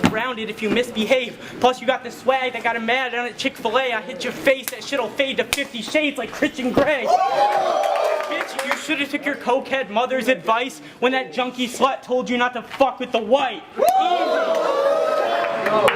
grounded if you misbehave. Plus you got the swag that got him mad down at Chick-fil-A. I hit your face, that shit'll fade to 50 Shades like Christian Grey. Bitch, you should've took your cokehead mother's advice when that junkie slut told you not to fuck with the white.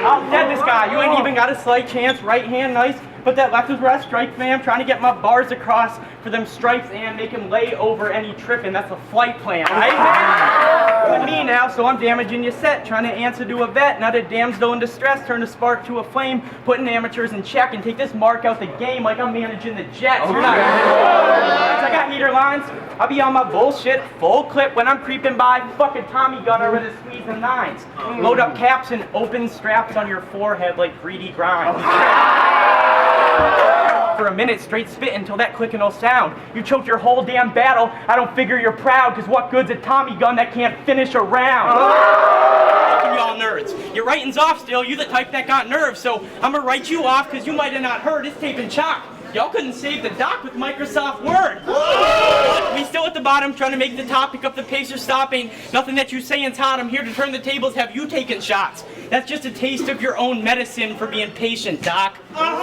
I'm dead this guy. You ain't even got a slight chance. Right hand nice. But that left is where I strike, fam. Trying to get my bars across for them stripes and make him lay over any tripping. That's a flight plan, right? With me now, so I'm damaging your set. Trying to answer to a vet. Not a damsel in distress. Turn a spark to a flame. Putting amateurs in check and take this mark out the game like I'm managing the Jets. You're not I got heater lines. I'll be on my bullshit full clip when I'm creeping by. Fucking Tommy Gunner with his squeezing nines. Load up caps and open straps on your forehead like greedy grind. For a minute, straight spit until that clicking will sound. You choked your whole damn battle. I don't figure you're proud, cause what good's a Tommy gun that can't finish a round? Y'all nerds. Your writing's off still, you the type that got nerves, so I'ma write you off cause you might have not heard it's tape and chalk. Y'all couldn't save the doc with Microsoft Word. We still at the bottom, trying to make the top, pick up the pace or stop. Ain't nothing that you saying's hot. I'm here to turn the tables, have you taking shots. That's just a taste of your own medicine for being patient, Doc.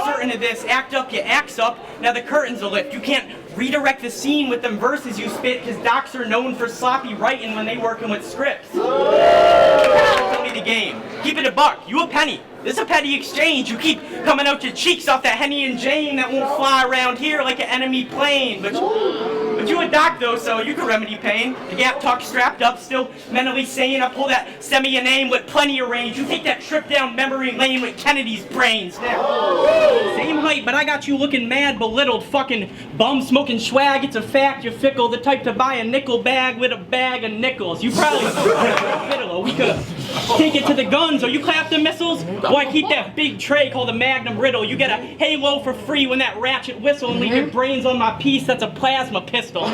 Certain of this, act up, you acts up. Now the curtains will lift. You can't redirect the scene with them verses you spit, cause docs are known for sloppy writing when they working with scripts. Tell me the game. Keep it a buck. You a penny. This a petty exchange. You keep coming out your cheeks off that Henny and Jane that won't fly around here like an enemy plane. But you a doc though, so you can remedy pain. The gap talk strapped up, still mentally sane. I pull that semi-inane with plenty of range. You take that trip down memory lane with Kennedy's brains. Same height, but I got you looking mad, belittled, fucking bum smoking swag. It's a fact, you're fickle, the type to buy a nickel bag with a bag of nickels. You probably fiddle. We could take it to the guns, or you clap the missiles. Boy, keep that big tray called a Magnum Riddle. You get a Halo for free when that ratchet whistle and leave your brains on my piece. That's a plasma pistol.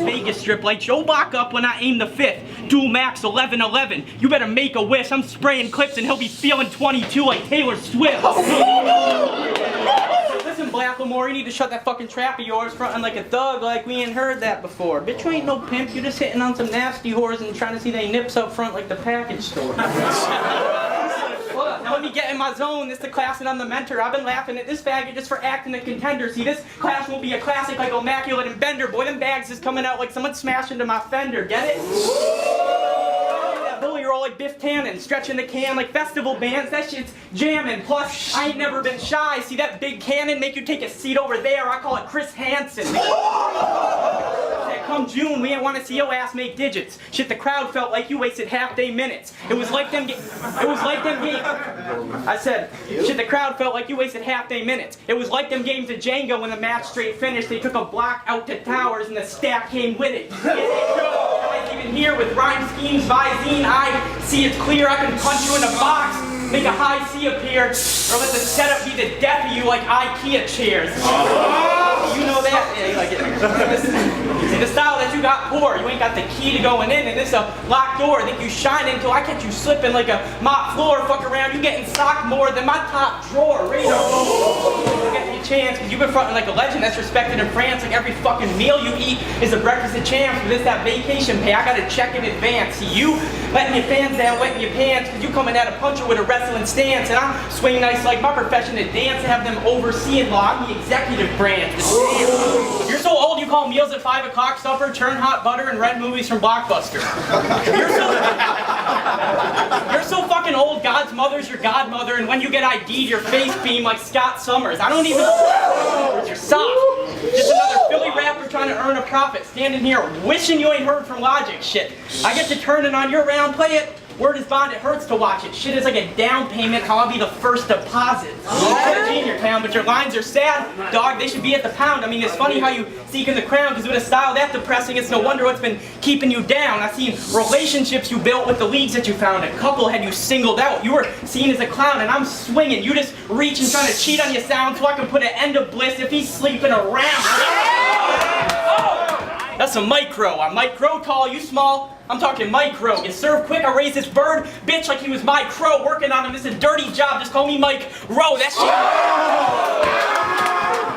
Vegas strip like Joe Bach up when I aim the fifth. Dual Max 1111. You better make a wish. I'm spraying clips and he'll be feeling 22 like Taylor Swift. Listen, Blacklemore, you need to shut that fucking trap of yours fronting like a thug like we ain't heard that before. Bitch, you ain't no pimp. You're just hitting on some nasty whores and trying to see they nips up front like the package store. Now let me get in my zone. This the class and I'm the mentor. I've been laughing at this faggot just for acting a contender. See, this class will be a classic like Immaculate and Bender. Boy, them bags is coming out like someone smashed into my fender. Get it? That bully roll like Biff Tannen, stretching the can like festival bands. That shit's jamming. Plus, I ain't never been shy. See that big cannon make you take a seat over there? I call it Chris Hansen. Come June, we ain't want to see your ass make digits. Shit, the crowd felt like you wasted half-day minutes. It was like them games. I said, shit, the crowd felt like you wasted half-day minutes. It was like them games of Jenga when the match straight finished. They took a block out to towers and the stack came with it. Even here with rhyme schemes, Visine, I see it's clear. I can punch you in a box, make a high C appear, or let the setup be the death of you like IKEA chairs. You know that? Yeah, you like it. See, the style that you got poor, you ain't got the key to going in, and this a locked door. Think you shine until I catch you slipping like a mop floor. Fuck around, you getting socked more than my top drawer. Radar. Get your chance, cause you've been fronting like a legend that's respected in France. Like every fucking meal you eat is a breakfast of champs. But this that vacation pay, I gotta check in advance. See, you letting your fans down, wetting your pants, cause you coming at a puncher with a wrestling stance, and I'm swing nice like my profession to dance and have them overseeing law. I'm the executive branch. You're so old you call meals at 5 o'clock supper, churn hot butter, and rent movies from Blockbuster. You're so fucking old, God's mother's your godmother, and when you get ID'd, your face beam like Scott Summers. I don't even... You're soft. Just another Philly rapper trying to earn a profit, standing here wishing you ain't heard from Logic. Shit, I get to turn it on your round, play it. Word is bond, it hurts to watch it. Shit is like a down payment, how I'll be the first deposit. You had a G in your town, but your lines are sad. Dog, they should be at the pound. I mean, it's funny how you seeking the crown, because with a style that depressing, it's no wonder what's been keeping you down. I've seen relationships you built with the leagues that you found. A couple had you singled out. You were seen as a clown, and I'm swinging. You just reach and trying to cheat on your sound so I can put an end to bliss if he's sleeping around. That's a micro. I'm micro tall, you small. I'm talking micro. Get served quick, I raise this bird, bitch, like he was my crow. Working on him, this is a dirty job, just call me Mike Rowe. That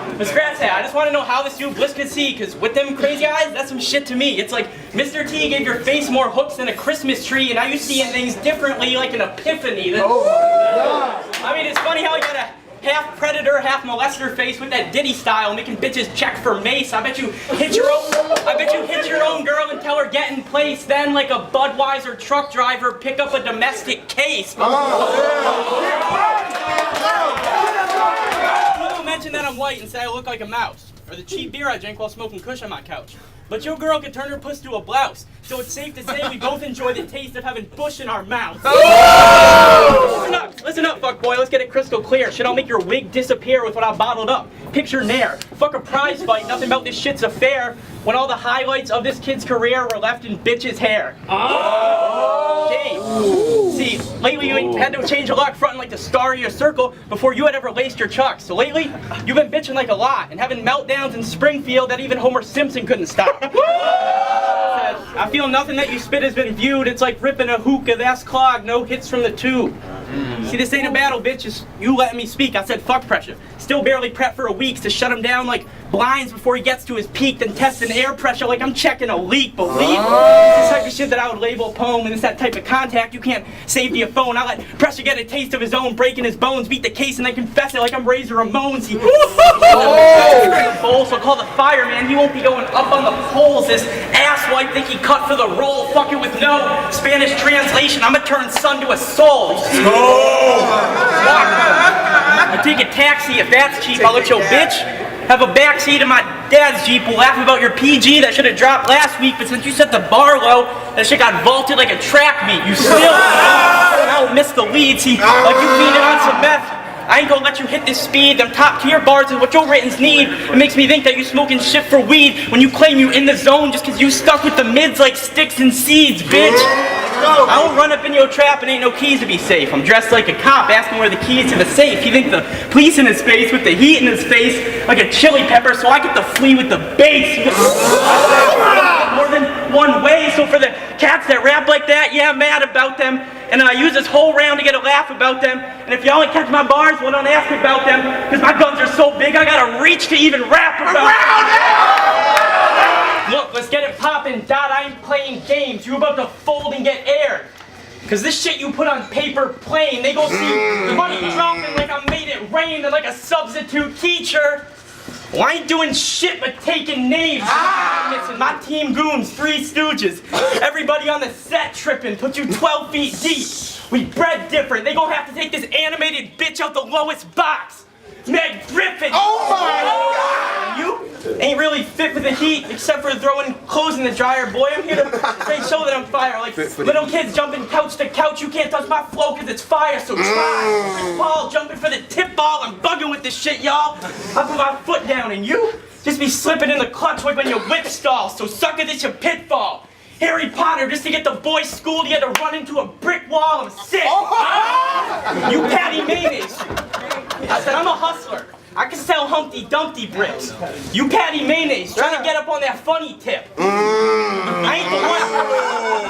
shit. Miss Grass Hat, I just want to know how this new BLISS could see, because with them crazy eyes, that's some shit to me. It's like Mr. T gave your face more hooks than a Christmas tree, and now you seeing things differently, like an epiphany. I mean, it's funny how you got a half predator, half molester face with that Diddy style, making bitches check for mace. I bet you hit your own girl and tell her get in place. Then, like a Budweiser truck driver, pick up a domestic case. People mention that I'm white and say I look like a mouse, or the cheap beer I drink while smoking kush on my couch. But your girl can turn her puss to a blouse, so it's safe to say we both enjoy the taste of having bush in our mouth. Listen up, fuckboy, let's get it crystal clear. Shit, I'll make your wig disappear with what I bottled up. Picture Nair. Fuck a prize fight, nothing about this shit's a fair, when all the highlights of this kid's career were left in bitch's hair. Okay. See, lately you had to change a lock fronting like the star of your circle before you had ever laced your chucks. So lately, you've been bitching like a lot and having meltdowns in Springfield that even Homer Simpson couldn't stop. I feel nothing that you spit has been viewed. It's like ripping a hookah that's clogged, no hits from the tube. See, this ain't a battle, bitch. It's you letting me speak. I said fuck PRESHA. Still barely prepped for a week to shut him down like blinds before he gets to his peak, then testing air pressure like I'm checking a leak. Believe this type of shit that I would label a poem, and it's that type of contact you can't save to your phone. I let PRESHA get a taste of his own, breaking his bones, beat the case, and then confess it like I'm Razor Ramones. He bowl, so call the fireman. He won't be going up on the poles. This asswipe think he cut for the role. Fuck it with no Spanish translation. I'ma turn son to a soul. I take a taxi if that's cheap. I'll let your bitch have a backseat in my dad's Jeep. We'll laugh about your PG that should have dropped last week, but since you set the bar low, that shit got vaulted like a track meet. You still I'll miss the lead. See, like you leaning on some meth. I ain't gonna let you hit this speed. Them top tier bars is what your writtens need. It makes me think that you smoking shit for weed when you claim you in the zone just cause you stuck with the mids like sticks and seeds, bitch. I won't run up in your trap and ain't no keys to be safe. I'm dressed like a cop asking where the keys to the safe. He thinks the police in his face with the heat in his face like a chili pepper, so I get to flee with the bass. More than one way, so for the cats that rap like that, yeah, I'm mad about them. And I use this whole round to get a laugh about them. And if y'all ain't catch my bars, well, don't ask about them. Because my guns are so big, I gotta reach to even rap about them. Look, let's get it poppin', Dot. I ain't playing games. You about to fold and get aired. Cause this shit you put on paper plain, they gon' see the money dropping like I made it rain and like a substitute teacher. Well, I ain't doing shit but taking names. Missing my team goons, 3 Stooges. Everybody on the set tripping, put you 12 feet deep. We bred different. They gon' have to take this animated bitch out the lowest box. Meg Griffin. Oh my God! You ain't really fit for the heat, except for throwing clothes in the dryer. Boy, I'm here to show that I'm fire. Like little kids jumping couch to couch. You can't touch my flow because it's fire, so try. Chris Paul jumping for the tip ball. I'm bugging with this shit, y'all. I put my foot down, and you just be slipping in the clutch like when your whip stalls. So sucker this your pitfall. Harry Potter, just to get the boys schooled, you had to run into a brick wall. I'm sick. You Patty Mayonnaise. I said, I'm a hustler. I can sell Humpty Dumpty bricks. You Patty Mayonnaise, trying to get up on that funny tip. I ain't the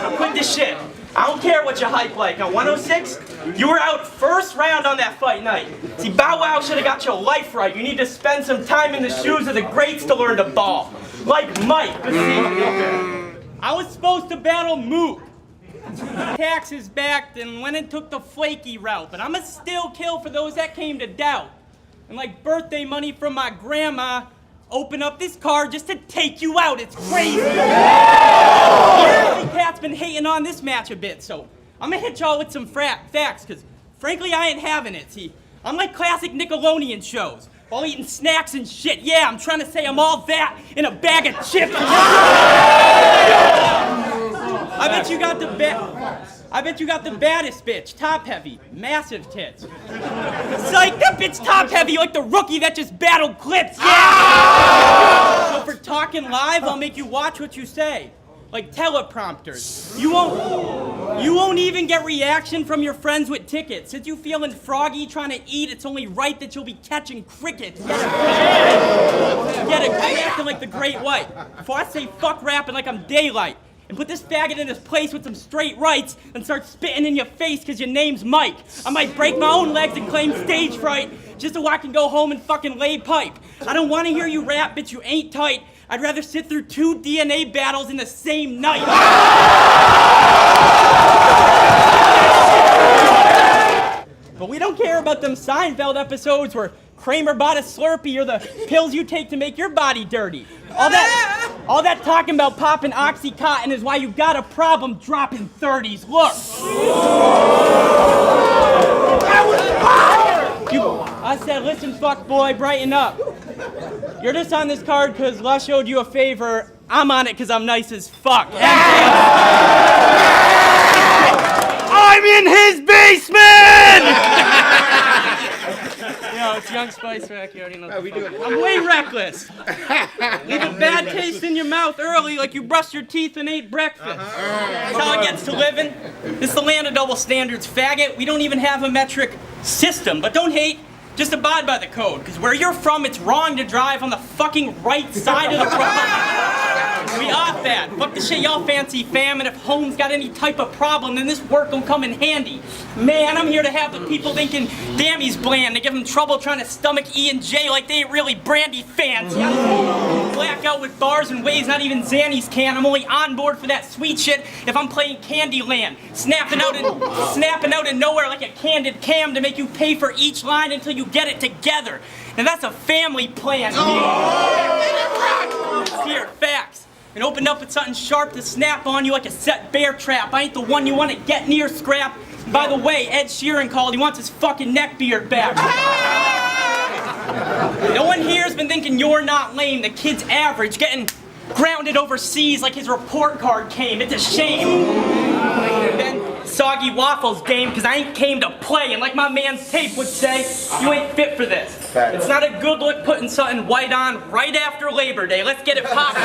one. Quit this shit. I don't care what you hype like. On 106, you were out first round on that fight night. See, Bow Wow should have got your life right. You need to spend some time in the shoes of the greats to learn to ball. Like Mike. But see, I was supposed to battle Moot. Taxes backed and went and took the flaky route, but I'ma still kill for those that came to doubt. And like birthday money from my grandma, open up this card just to take you out. It's crazy. Cat's been hating on this match a bit, so I'ma hit y'all with some facts, cause frankly I ain't having it. See, I'm like classic Nickelodeon shows. While eating snacks and shit. Yeah, I'm trying to say I'm all that in a bag of chips. I bet you got the baddest bitch, top heavy, massive tits. Psych, that bitch top heavy like the rookie that just battled Clips. Yeah. So for talking live, I'll make you watch what you say. Like teleprompters. You won't even get reaction from your friends with tickets. Since you feeling froggy trying to eat, it's only right that you'll be catching crickets. Get it, acting like the Great White. Before I say fuck rapping like I'm Daylyt. And put this faggot in his place with some straight rights and start spitting in your face cause your name's Mike. I might break my own legs and claim stage fright just so I can go home and fucking lay pipe. I don't want to hear you rap, bitch, you ain't tight. I'd rather sit through 2 DNA battles in the same night. But we don't care about them Seinfeld episodes where Kramer bought a Slurpee or the pills you take to make your body dirty. All that talking about popping Oxycontin is why you got a problem dropping 30s. Look. I said, listen, fuck boy, brighten up. You're just on this card because Les showed you a favor. I'm on it because I'm nice as fuck. I'm in his basement! Yo, it's Young Spice Rack, you already know. I'm way reckless. Leave a bad taste in your mouth early like you brushed your teeth and ate breakfast. That's how it gets to living. This is the land of double standards, faggot. We don't even have a metric system, but don't hate. Just abide by the code, because where you're from, it's wrong to drive on the fucking right side of the road. We off that. Fuck the shit y'all fancy, fam, and if home's got any type of problem, then this work will come in handy. Man, I'm here to have the people thinking, damn, he's bland, to give them trouble trying to stomach E and J like they ain't really Brandy fans. Blackout with bars and waves not even Xannies can. I'm only on board for that sweet shit if I'm playing Candyland. Snapping out of nowhere like a candid cam to make you pay for each line until you get it together. And that's a family plan. Here, facts. And opened up with something sharp to snap on you like a set bear trap. I ain't the one you want to get near, scrap. And by the way, Ed Sheeran called. He wants his fucking neck beard back. No one here's been thinking you're not lame. The kid's average, getting grounded overseas like his report card came. It's a shame. And then soggy waffles game, because I ain't came to play. And like my man's tape would say, you ain't fit for this. It's not a good look putting something white on right after Labor Day. Let's get it poppin'.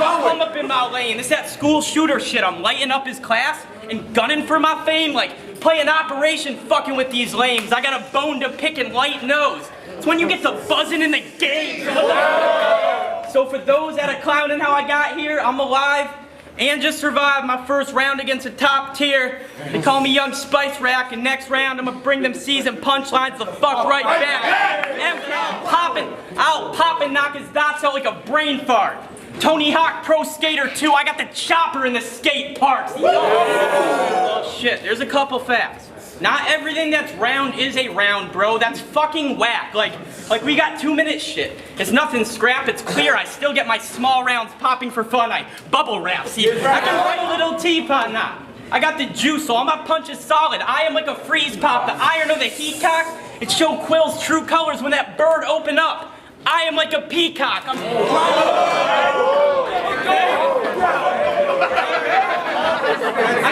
I'll come up in my lane. This that school shooter shit. I'm lighting up his class and gunning for my fame. Like playing Operation fucking with these lames. I got a bone to pick and light nose. It's when you get to buzzing in the game. So for those that are clowning how I got here, I'm alive and just survived my first round against a top tier. They call me Young Spice Rack, and next round I'm gonna bring them seasoned punchlines the fuck right back. I'll pop and knock his dots out like a brain fart. Tony Hawk Pro Skater 2, I got the chopper in the skate parks. Oh shit, there's a couple facts. Not everything that's round is a round, bro. That's fucking whack. Like we got 2-minute shit. It's nothing scrap, it's clear. I still get my small rounds popping for fun. I bubble wrap. See, I can write a little teapot now. I got the juice, so all my punch is solid. I am like a freeze pop. The iron or the heat cock, it show Quill's true colors when that bird open up. I am like a peacock. I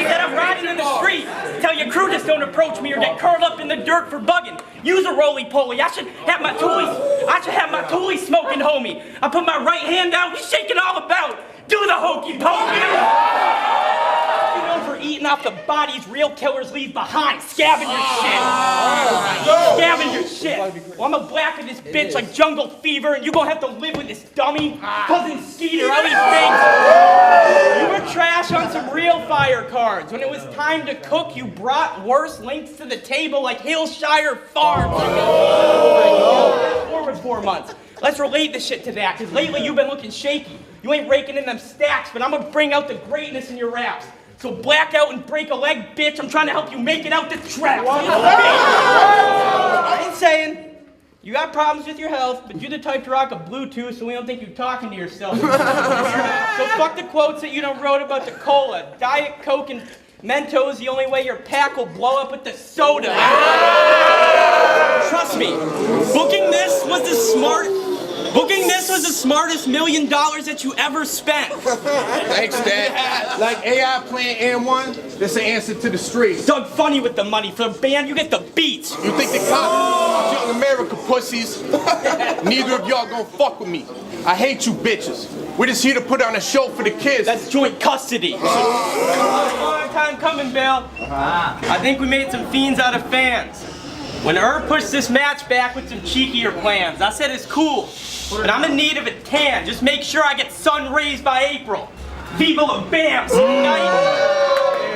said I'm riding in the street. Tell your crew just don't approach me or get curled up in the dirt for bugging. Use a roly-poly. I should have my toolie smoking, homie. I put my right hand out, he's shaking all about. Do the hokey pokey. For eating off the bodies real killers leave behind. Scavenger shit. Scavenger shit. Well, I'm a black of this bitch like jungle fever, and you gonna have to live with this dummy. Cousin Skeeter, I'll eat things. You were trash on some real fire cards. When it was time to cook, you brought worse links to the table like Hillshire Farms. Forward 4 months. Let's relate the shit to that, because lately you've been looking shaky. You ain't raking in them stacks, but I'm gonna bring out the greatness in your raps. So black out and break a leg, bitch. I'm trying to help you make it out the trap. I ain't saying you got problems with your health, but you're the type to rock a Bluetooth, so we don't think you're talking to yourself. So fuck the quotes that you done wrote about the cola. Diet Coke and Mentos, the only way your pack will blow up with the soda. Trust me, booking this was the smartest $1 million that you ever spent. Thanks, Dad. Like AI playing N1, that's the answer to the streets. Doug Funny with the money. For the band, you get the beats. You think the cops, young America pussies, neither of y'all gonna fuck with me. I hate you bitches. We're just here to put on a show for the kids. That's joint custody. Long time coming, Bill. I think we made some fiends out of fans. When Herb pushed this match back with some cheekier plans, I said it's cool, but I'm in need of a tan. Just make sure I get sun rays by April. Viva la BANGZ!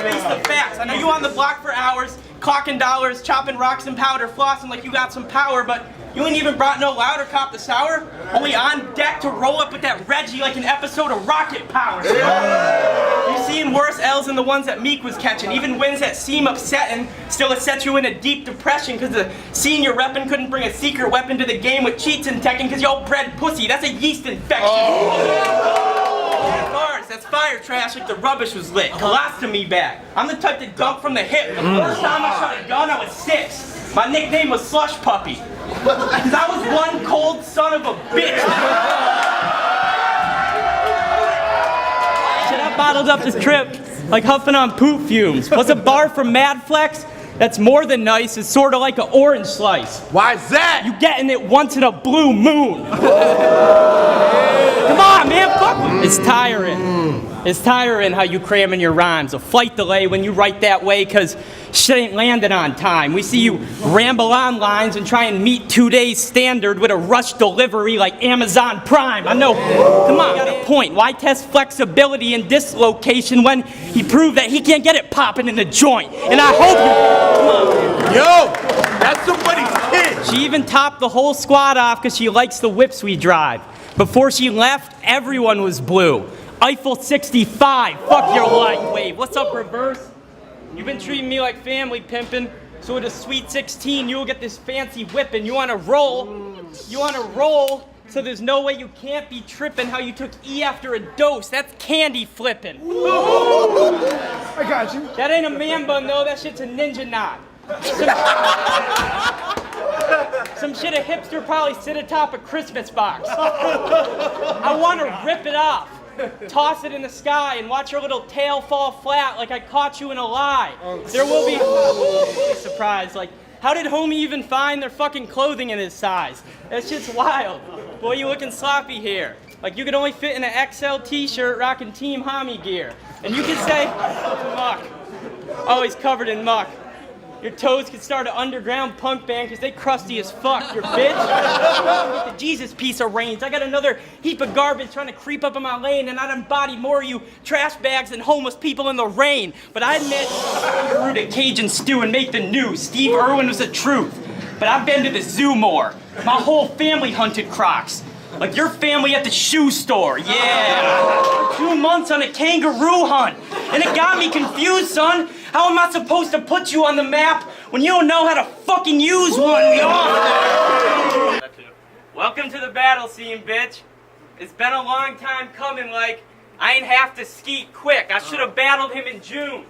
Face the facts. I know you on the block for hours. clocking dollars, chopping rocks and powder, flossing like you got some power, but you ain't even brought no louder cop the sour. Only on deck to roll up with that Reggie like an episode of Rocket Power. You seen worse L's than the ones that Meek was catching. Even wins that seem upsetting still it sets you in a deep depression because the senior reppin' couldn't bring a secret weapon to the game with cheats and teching because y'all bred pussy. That's a yeast infection. Bars, that's fire trash like the rubbish was lit. Colostomy bag. I'm the type to dunk from the hip. The first time I shot a gun, I was 6. My nickname was Slush Puppy. Because I was one cold son of a bitch. Shit, I bottled up this trip like huffing on poop fumes. Plus a bar from MADFLEX that's more than nice. It's sort of like an orange slice. Why is that? You getting it once in a blue moon. Come on, man, fuck me. It's tiring. It's tiring how you cram in your rhymes. A flight delay when you write that way because shit ain't landing on time. We see you ramble on lines and try and meet 2 days standard with a rush delivery like Amazon Prime. I know, come on, got a point. Why test flexibility and dislocation when he proved that he can't get it popping in the joint? And I hope you, come on. Yo, that's somebody's kid. She even topped the whole squad off because she likes the whips we drive. Before she left, everyone was blue. Eiffel 65, fuck your light wave. What's up, reverse? You've been treating me like family pimpin', so with a sweet 16, you'll get this fancy whippin'. You wanna roll? You wanna roll? So there's no way you can't be trippin' how you took E after a dose. That's candy flippin'. I got you. That ain't a man bun though, that shit's a ninja knot. Some shit a hipster probably sit atop a Christmas box. I wanna rip it off. Toss it in the sky and watch your little tail fall flat like I caught you in a lie. There will be surprise. Like, how did homie even find their fucking clothing in his size? That shit's wild. Boy, you looking sloppy here. Like you could only fit in an XL t-shirt rocking Team Homie gear. And you can say, muck. Always covered in muck. Your toes could start an underground punk band because they crusty as fuck, your bitch. Get the Jesus piece arranged. I got another heap of garbage trying to creep up in my lane and I'd embody more of you trash bags than homeless people in the rain. But I admit, I root a Cajun stew and make the news. Steve Irwin was the truth. But I've been to the zoo more. My whole family hunted Crocs. Like your family at the shoe store, yeah. 2 months on a kangaroo hunt. And it got me confused, son. How am I supposed to put you on the map when you don't know how to fucking use one? Welcome to the battle scene, bitch. It's been a long time coming, like, I ain't have to skeet quick. I should have battled him in June.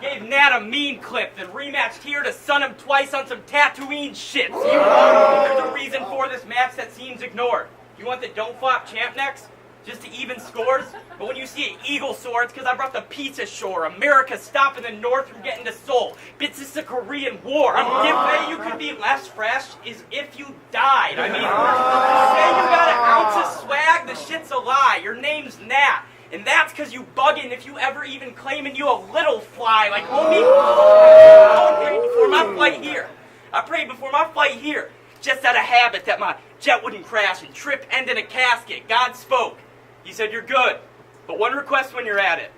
Gave Nat a mean clip, then rematched here to sun him twice on some Tatooine shit. See, there's a reason for this match that seems ignored. You want the don't flop champ next? Just to even scores? But when you see an eagle soar, it's because I brought the peace ashore. America stopping the North from getting to Seoul. Bitch, this is a Korean War. The way you could be less fresh is if you died. I mean, say you got an ounce of swag, the shit's a lie. Your name's Nat. And that's because you bugging if you ever even claiming you a little fly. Like, homie, I prayed before my flight here. I prayed before my flight here. Just out of habit that my jet wouldn't crash and trip end in a casket. God spoke. He said, you're good. But one request when you're at it.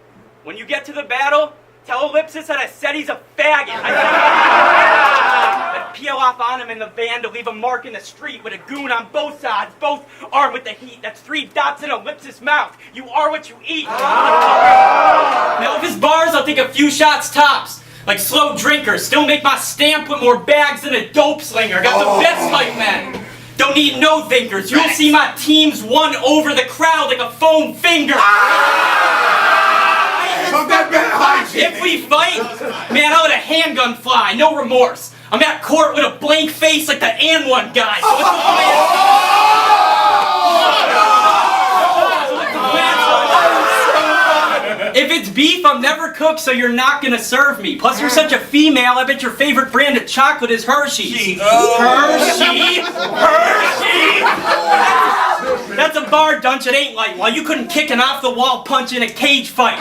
When you get to the battle, tell Ellipsis that I said he's a faggot. I'd peel off on him in the van to leave a mark in the street with a goon on both sides, both armed with the heat. That's 3 dots in Ellipsis' mouth. You are what you eat. Now if his bars, I'll take a few shots tops. Like slow drinkers, still make my stamp with more bags than a dope slinger. Got the best hype men. Don't need no thinkers. You'll see my teams won over the crowd like a foam finger. If we fight, man, I'll let a handgun fly, no remorse. I'm at court with a blank face like the N1 guy. So what's the plan? If it's beef, I'm never cooked, so you're not gonna serve me. Plus, you're such a female, I bet your favorite brand of chocolate is Hershey's. Hershey! That's a bar, Dunch. It ain't like, well, you couldn't kick an off-the-wall punch in a cage fight.